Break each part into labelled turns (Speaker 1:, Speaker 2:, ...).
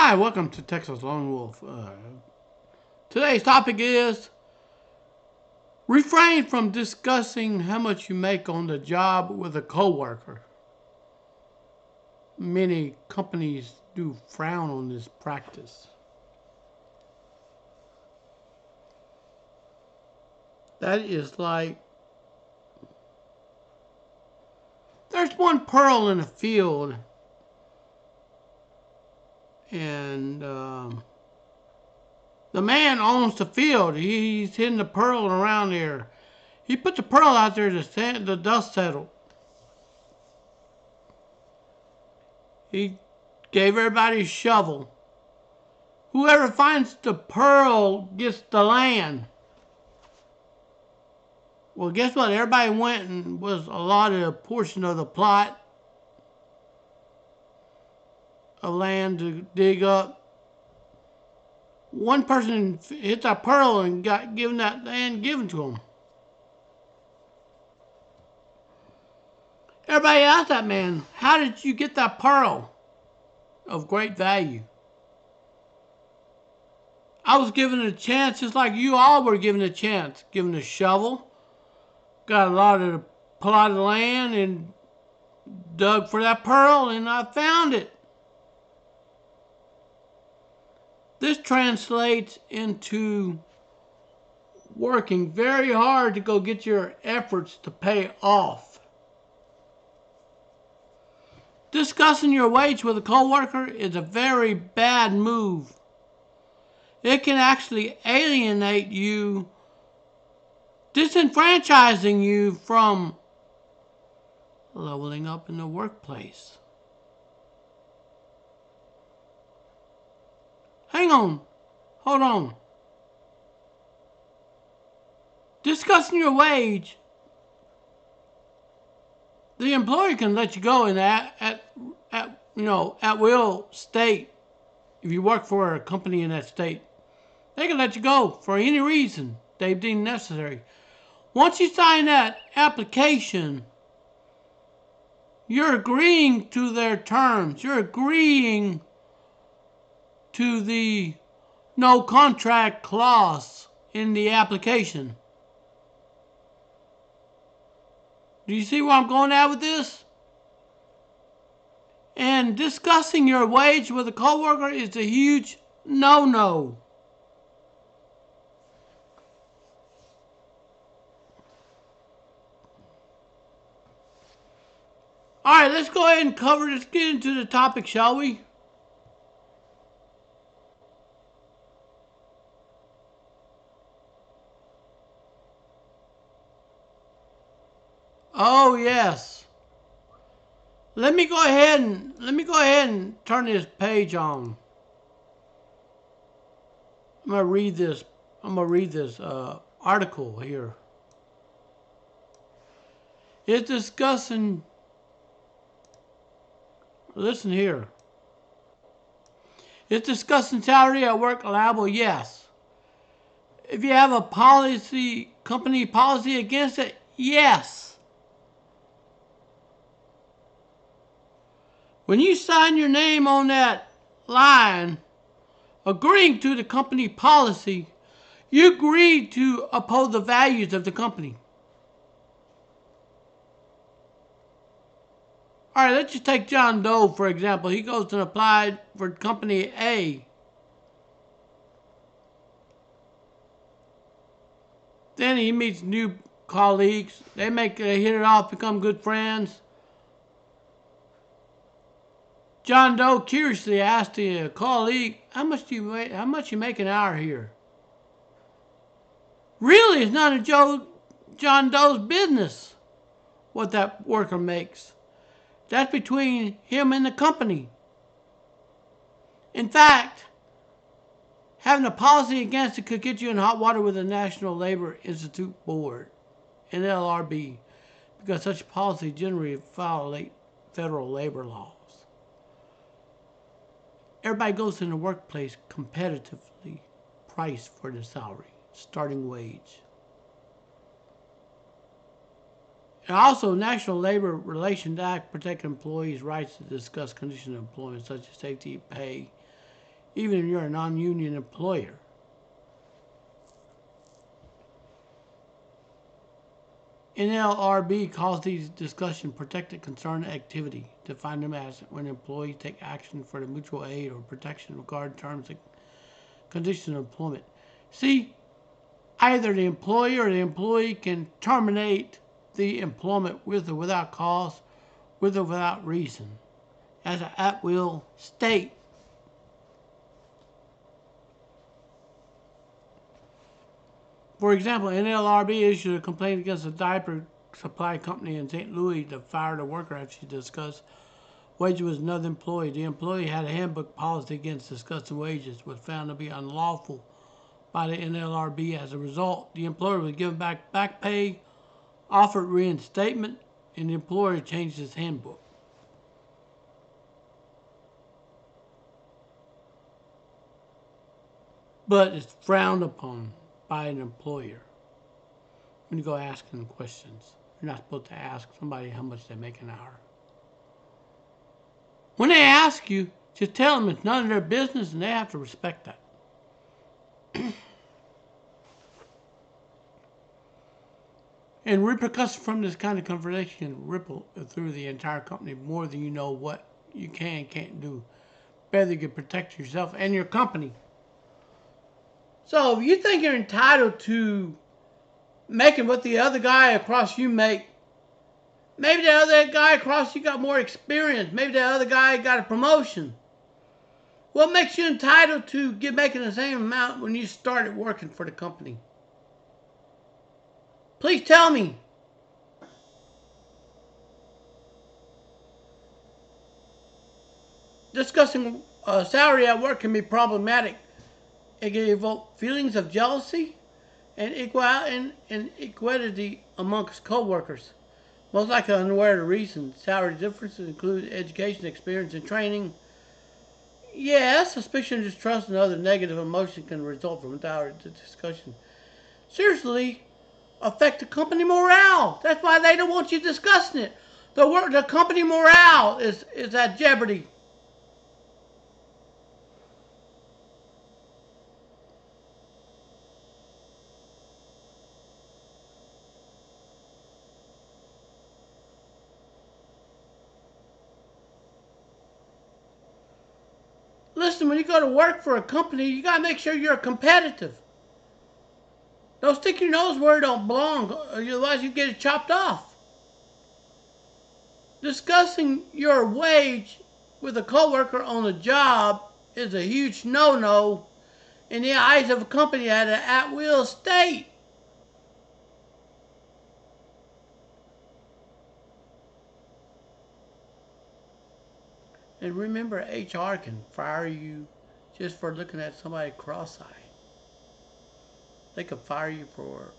Speaker 1: Hi, welcome to Texas Lone Wolf. Today's topic is refrain from discussing how much you make on the job with a coworker. Many companies do frown on this practice. That is like there's one pearl in a field, and the man owns the field. He's hidden the pearl around there. He put the pearl out there to the dust settle. He gave everybody a shovel. Whoever finds the pearl gets the land. Well, guess what? Everybody went and was allotted a portion of the plot of land to dig up. One person hit that pearl and got given that land given to him. Everybody asked that man, how did you get that pearl of great value? I was given a chance just like you all were given a chance. Given a shovel, got a lot of the plot of land and dug for that pearl, and I found it. This translates into working very hard to go get your efforts to pay off. Discussing your wage with a coworker is a very bad move. It can actually alienate you, disenfranchising you from leveling up in the workplace. Hang on. Hold on. Discussing your wage, the employer can let you go in that at will state. If you work for a company in that state, they can let you go for any reason they deem necessary. Once you sign that application, you're agreeing to their terms. You're agreeing to the no contract clause in the application. Do you see where I'm going at with this? And discussing your wage with a coworker is a huge no-no. All right, let's go ahead and cover this. Get into the topic, shall we? Oh yes. Let me go ahead and turn this page on. I'm gonna read this article here. It's discussing. Listen here. It's discussing salary at work allowable. Yes. If you have a company policy against it, yes. When you sign your name on that line, agreeing to the company policy, you agree to uphold the values of the company. All right, let's just take John Doe, for example. He goes and applied for company A. Then he meets new colleagues. They hit it off, become good friends. John Doe curiously asked the colleague, how much you make an hour here? Really, it's none of John Doe's business what that worker makes. That's between him and the company. In fact, having a policy against it could get you in hot water with the National Labor Institute Board, NLRB, because such a policy generally violates federal labor laws. Everybody goes in the workplace competitively priced for the salary, starting wage. And also, National Labor Relations Act protects employees' rights to discuss conditions of employment such as safety, pay, even if you're a non-union employer. NLRB calls these discussions protected concern activity, define them as when employees take action for the mutual aid or protection regarding terms and conditions of employment. See, either the employer or the employee can terminate the employment with or without cause, with or without reason, as an at-will state. For example, NLRB issued a complaint against a diaper supply company in St. Louis that fired a worker after she discussed wages with another employee. The employee had a handbook policy against discussing wages, was found to be unlawful by the NLRB. As a result, the employer was given back pay, offered reinstatement, and the employer changed his handbook. But it's frowned upon by an employer when you go asking questions. You're not supposed to ask somebody how much they make an hour. When they ask you, just tell them it's none of their business and they have to respect that. And repercussions from this kind of conversation can ripple through the entire company more than you know what you can and can't do. Better you can protect yourself and your company. So if you think you're entitled to making what the other guy across you make, maybe the other guy across you got more experience. Maybe the other guy got a promotion. What makes you entitled to making the same amount when you started working for the company? Please tell me. Discussing salary at work can be problematic. It can evoke feelings of jealousy and inequality amongst co-workers. Most likely unaware of the reason. Salary differences include education, experience, and training. Yes, suspicion, distrust, and other negative emotions can result from salary discussion. Seriously, affect the company morale. That's why they don't want you discussing it. The company morale is at jeopardy. Listen, when you go to work for a company, you got to make sure you're competitive. Don't stick your nose where it don't belong, otherwise you get it chopped off. Discussing your wage with a coworker on the job is a huge no-no in the eyes of a company at an at-will state. And remember, HR can fire you just for looking at somebody cross-eyed. They could fire you for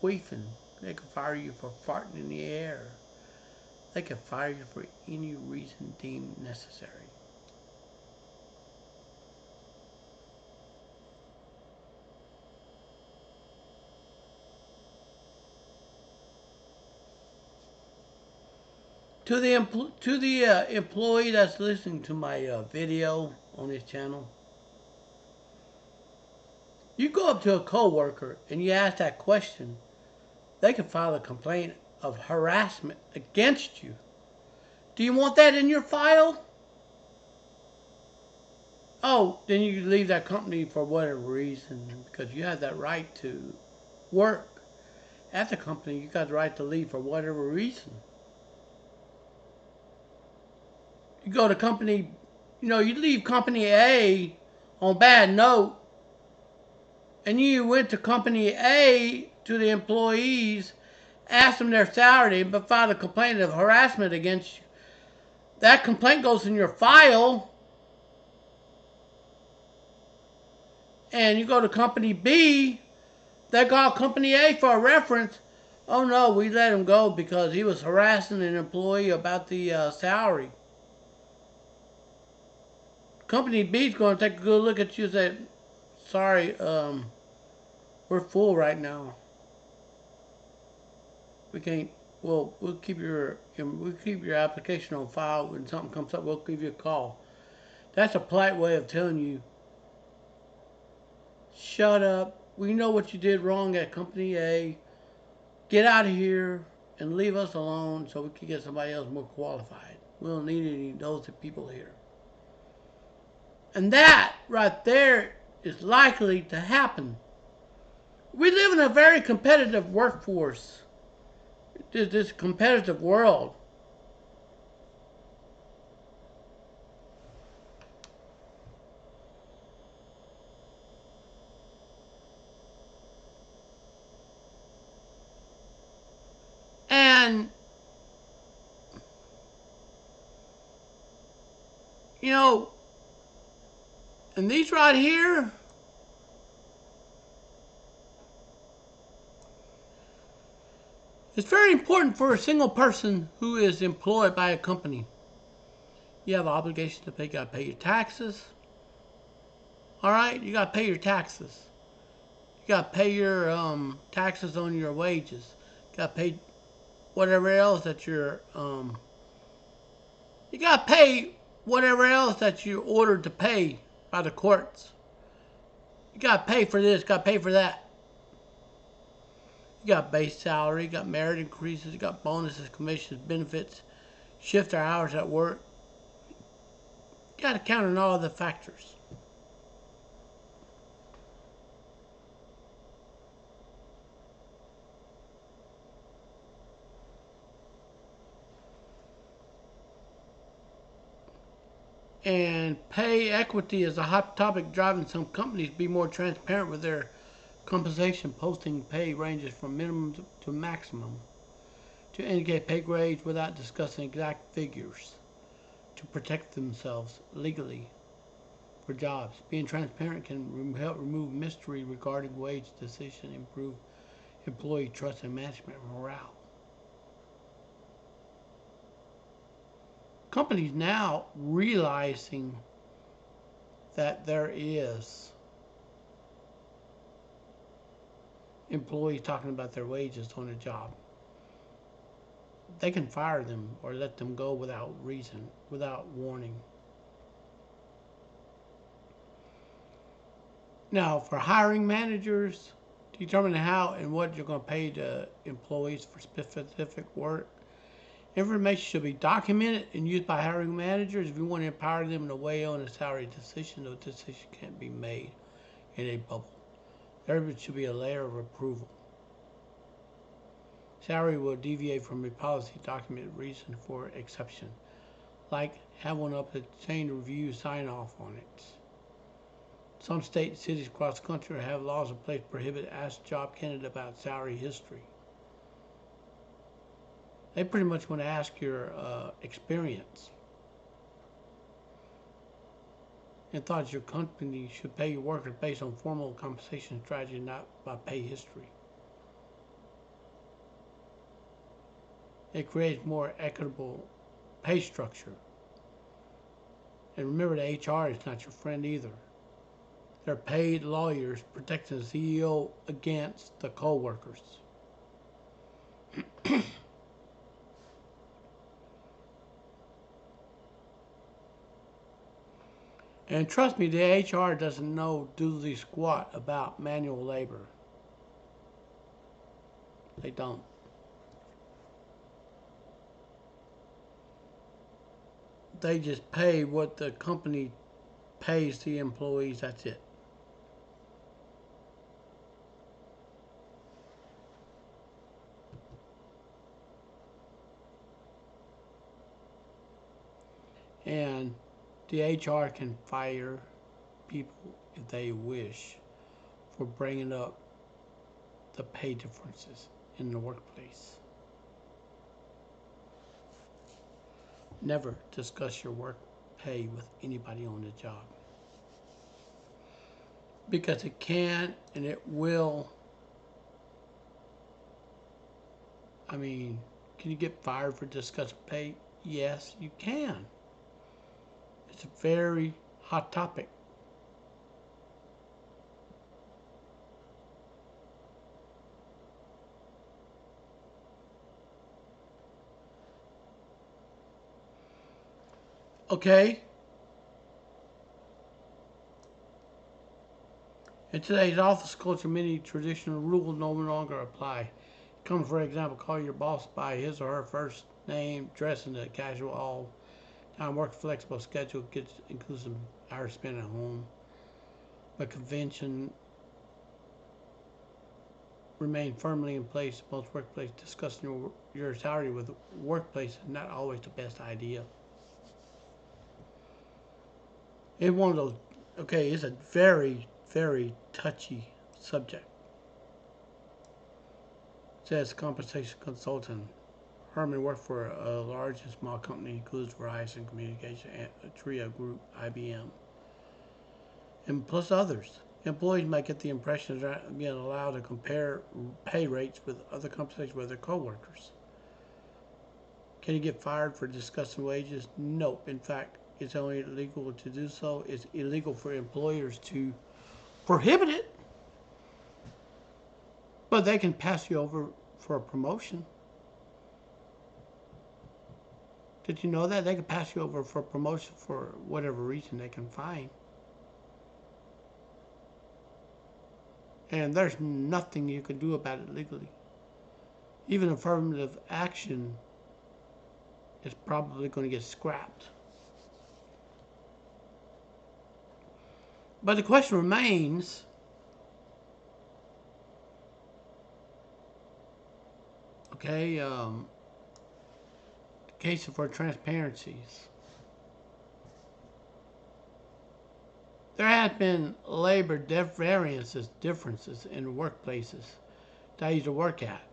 Speaker 1: queefing. They could fire you for farting in the air. They could fire you for any reason deemed necessary. To the employee that's listening to my video on this channel, you go up to a coworker and you ask that question, they can file a complaint of harassment against you. Do you want that in your file? Oh, then you leave that company for whatever reason, because you have that right to work at the company. You got the right to leave for whatever reason. You go to company, you leave company A on bad note, and you went to company A to the employees, asked them their salary, but filed a complaint of harassment against you. That complaint goes in your file, and you go to company B, they call company A for a reference. Oh no, we let him go because he was harassing an employee about the salary. Company B is going to take a good look at you and say, sorry, we're full right now. We can't. Well, we'll keep your application on file. When something comes up, we'll give you a call. That's a polite way of telling you shut up. We know what you did wrong at Company A. Get out of here and leave us alone so we can get somebody else more qualified. We don't need any nosy people here. And that right there is likely to happen. We live in a very competitive workforce, this competitive world. And, you know, and these right here, it's very important for a single person who is employed by a company. You have an obligation to pay. You got to pay your taxes. All right, you got to pay your taxes. You got to pay your taxes on your wages. You got to pay whatever else that you're. You got to pay whatever else that you're ordered to pay by the courts. You got to pay for this. Got to pay for that. You got base salary. You got merit increases. You got bonuses, commissions, benefits, shift our hours at work. You got to count on all the factors. And pay equity is a hot topic driving some companies to be more transparent with their compensation, posting pay ranges from minimum to maximum to indicate pay grades without discussing exact figures to protect themselves legally for jobs. Being transparent can help remove mystery regarding wage decision, improve employee trust and management morale. Companies now realizing that there is employees talking about their wages on a job, they can fire them or let them go without reason, without warning. Now, for hiring managers, determining how and what you're going to pay the employees for specific work. Information should be documented and used by hiring managers. If you want to empower them to weigh on a salary decision, no decision can't be made in a bubble. There should be a layer of approval. Salary will deviate from a policy document reason for exception, like have one up at chain review sign off on it. Some states and cities across the country have laws in place to prohibit ask job candidate about salary history. They pretty much want to ask your experience and thought your company should pay your workers based on formal compensation strategy, not by pay history. It creates more equitable pay structure. And remember, the HR is not your friend either. They're paid lawyers protecting the CEO against the co-workers. And trust me, the HR doesn't know doodly squat about manual labor. They don't. They just pay what the company pays the employees, that's it. And the HR can fire people if they wish for bringing up the pay differences in the workplace. Never discuss your work pay with anybody on the job, because it can and it will. I mean, can you get fired for discussing pay? Yes, you can. It's a very hot topic. Okay? In today's office culture, many traditional rules no longer apply. Come, for example, call your boss by his or her first name, dress in a casual all time, work flexible schedule, gets inclusive hours spent at home. But convention remain firmly in place. Most workplaces discussing your salary with the workplace is not always the best idea. It's one of those, okay, it's a very, very touchy subject. Says compensation consultant. Herman worked for a large and small company, includes Verizon Communication, Trio Group, IBM, and plus others. Employees might get the impression that being allowed to compare pay rates with other compensation with their coworkers. Can you get fired for discussing wages? Nope. In fact, it's only illegal to do so. It's illegal for employers to prohibit it, but they can pass you over for a promotion. Did you know that? They can pass you over for a promotion for whatever reason they can find. And there's nothing you can do about it legally. Even affirmative action is probably going to get scrapped. But the question remains, okay, case for transparencies. There have been labor differences in workplaces that I used to work at.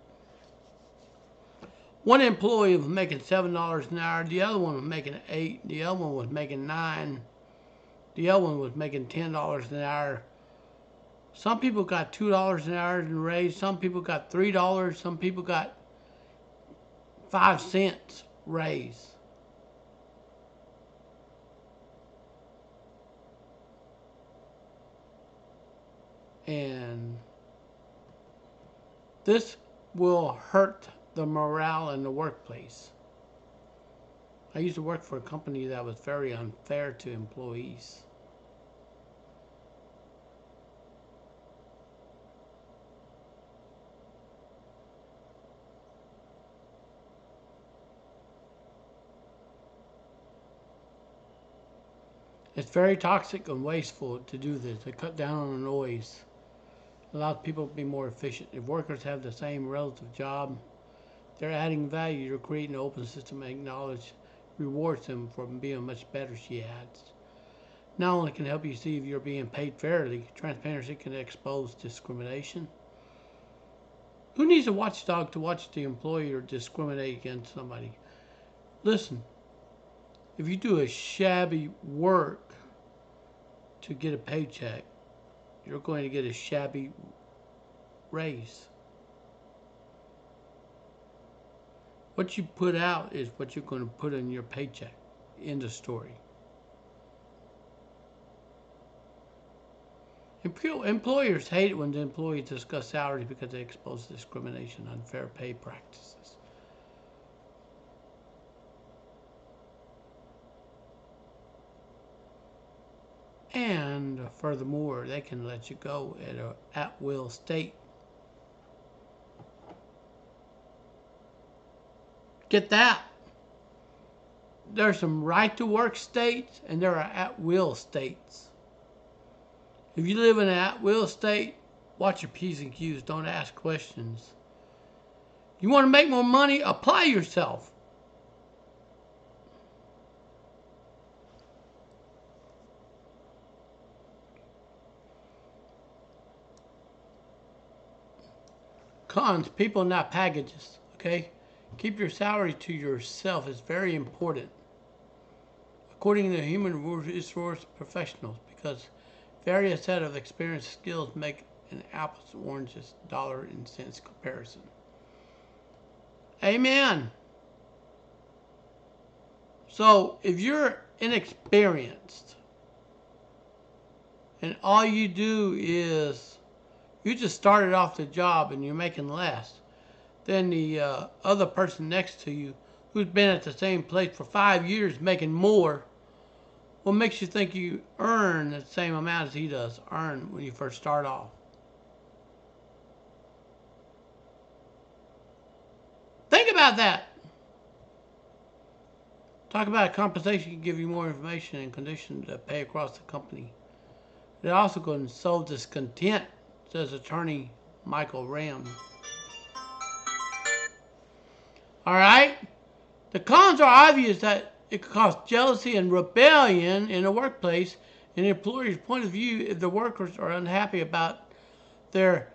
Speaker 1: One employee was making $7 an hour, the other one was making $8, the other one was making $9, the other one was making $10 an hour. Some people got $2 an hour in raise, some people got $3, some people got 5 cents raise. And this will hurt the morale in the workplace. I used to work for a company that was very unfair to employees. It's very toxic and wasteful to do this, to cut down on the noise. Allows people to be more efficient. If workers have the same relative job, they're adding value. You're creating an open system that acknowledges, rewards them for being much better, she adds. Not only can it help you see if you're being paid fairly, transparency can expose discrimination. Who needs a watchdog to watch the employer discriminate against somebody? Listen, if you do a shabby work to get a paycheck, you're going to get a shabby raise. What you put out is what you're going to put in your paycheck. End of story. Employers hate it when the employees discuss salaries because they expose discrimination, unfair pay practices. And furthermore, they can let you go at an at-will state. Get that? There's some right-to-work states and there are at-will states. If you live in an at-will state, watch your P's and Q's. Don't ask questions. You want to make more money? Apply yourself. Cons, people not packages, okay? Keep your salary to yourself is very important. According to human resource professionals, because various set of experience skills make an apples to oranges dollar and cents comparison. Amen. So if you're inexperienced and all you do is you just started off the job and you're making less than the other person next to you who's been at the same place for 5 years making more, What makes you think you earn the same amount as he does earn when you first start off? Think about that. Talk about compensation can give you more information and conditions to pay across the company. It also can sow discontent, says attorney Michael Ram. All right? The cons are obvious that it could cause jealousy and rebellion in the workplace. In the employer's point of view, if the workers are unhappy about their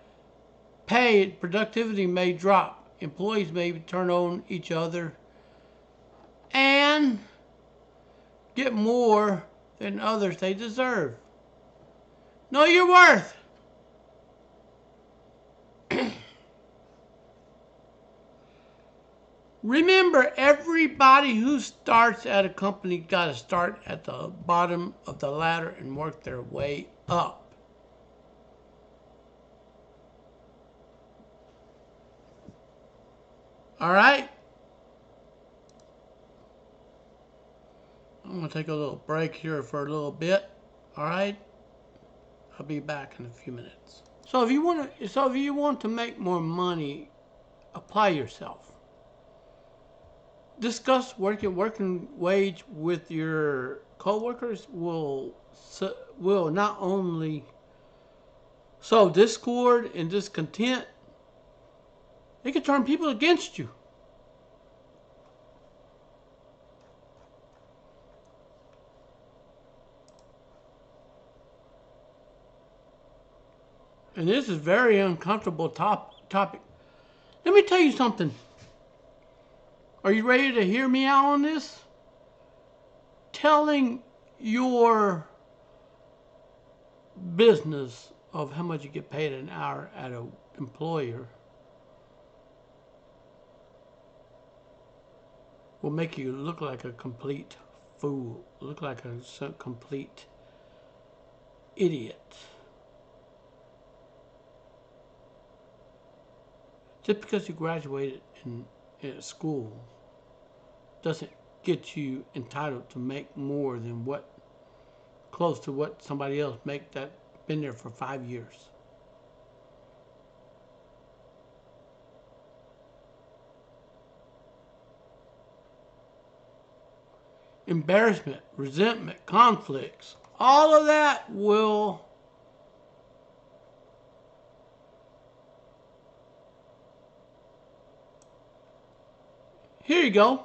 Speaker 1: pay, productivity may drop. Employees may turn on each other and get more than others they deserve. Know your worth. Remember, everybody who starts at a company got to start at the bottom of the ladder and work their way up. All right? I'm going to take a little break here for a little bit. All right? I'll be back in a few minutes. So if you want to make more money, apply yourself. Discuss working wage with your coworkers will not only sow discord and discontent, it can turn people against you. And this is a very uncomfortable topic. Let me tell you something. Are you ready to hear me out on this? Telling your business of how much you get paid an hour at an employer will make you look like a complete fool, look like a complete idiot. Just because you graduated in school doesn't get you entitled to make more than close to what somebody else make that been there for 5 years. Embarrassment, resentment, conflicts, all of that will here you go.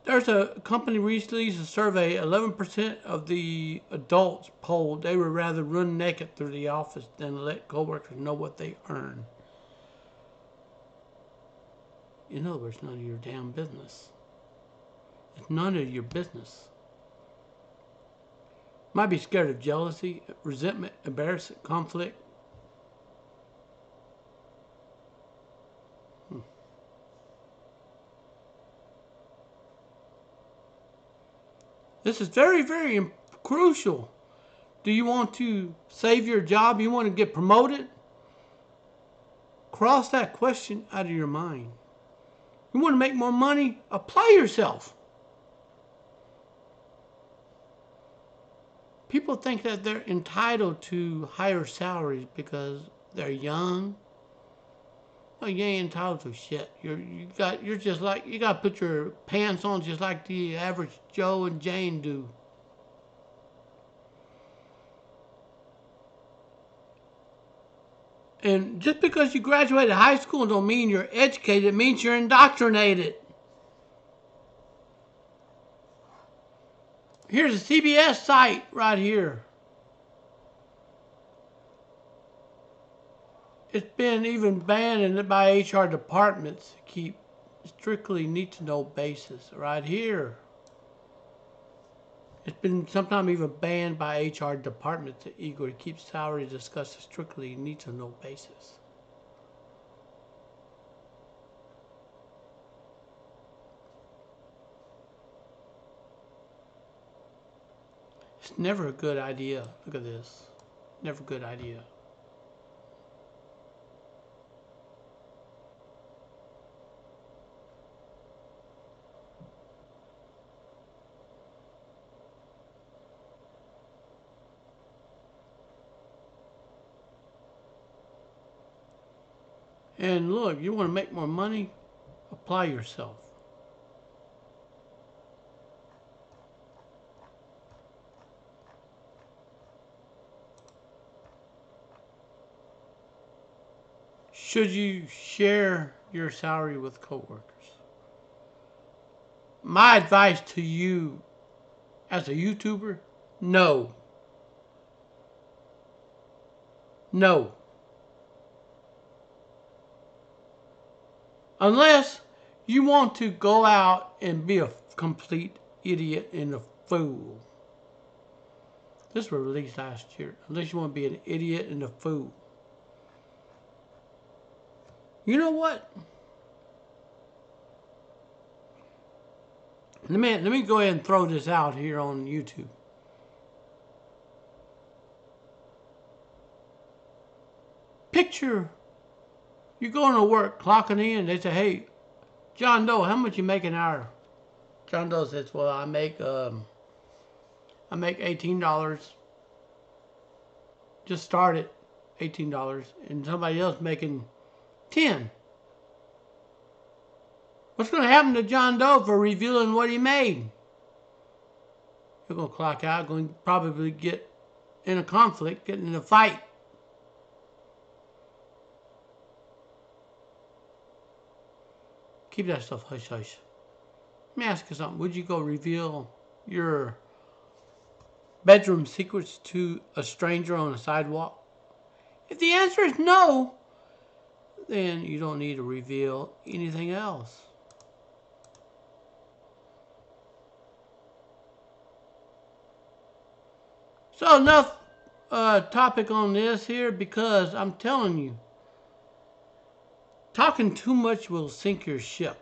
Speaker 1: There's a company recently released a survey. 11% of the adults polled they would rather run naked through the office than let coworkers know what they earn. In other words, none of your damn business. It's none of your business. Might be scared of jealousy, resentment, embarrassment, conflict. This is very, very crucial. Do you want to save your job? You want to get promoted? Cross that question out of your mind. You want to make more money? Apply yourself. People think that they're entitled to higher salaries because they're young. No, you ain't entitled to shit. You're just like, you got to put your pants on just like the average Joe and Jane do. And just because you graduated high school don't mean you're educated. It means you're indoctrinated. Here's a CBS site right here. It's been even banned by HR departments to keep strictly need-to-know basis right here. It's been sometimes even banned by HR departments to eager to keep salaries discussed strictly need-to-know basis. It's never a good idea. Look at this. Never a good idea. And look, you want to make more money? Apply yourself. Should you share your salary with coworkers? My advice to you as a YouTuber, no. No. Unless you want to go out and be a complete idiot and a fool. This was released last year. Unless you want to be an idiot and a fool. You know what? Let me go ahead and throw this out here on YouTube. Picture you're going to work, clocking in. They say, "Hey, John Doe, how much you make an hour?" John Doe says, "Well, I make $18. Just started $18, and somebody else making 10. What's going to happen to John Doe for revealing what he made? You're going to clock out, going to probably get in a conflict, get in a fight. Keep that stuff hush hush. Let me ask you something. Would you go reveal your bedroom secrets to a stranger on a sidewalk? If the answer is no, then you don't need to reveal anything else. So enough topic on this here, because I'm telling you, talking too much will sink your ship.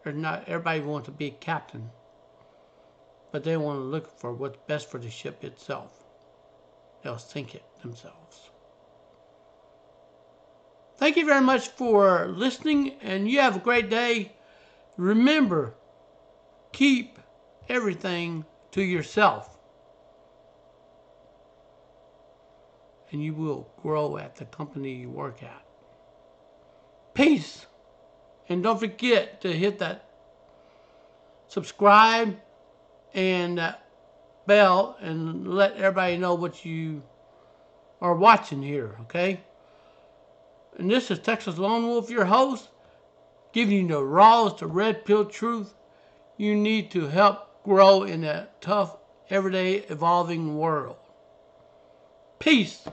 Speaker 1: Or not everybody wants to be a captain, but they want to look for what's best for the ship itself. They'll sink it themselves. Thank you very much for listening, and you have a great day. Remember, keep everything to yourself, and you will grow at the company you work at. Peace. And don't forget to hit that subscribe and that bell and let everybody know what you are watching here, okay? And this is Texas Lone Wolf, your host, giving you the raw, the red pill truth you need to help grow in a tough, everyday, evolving world. Peace.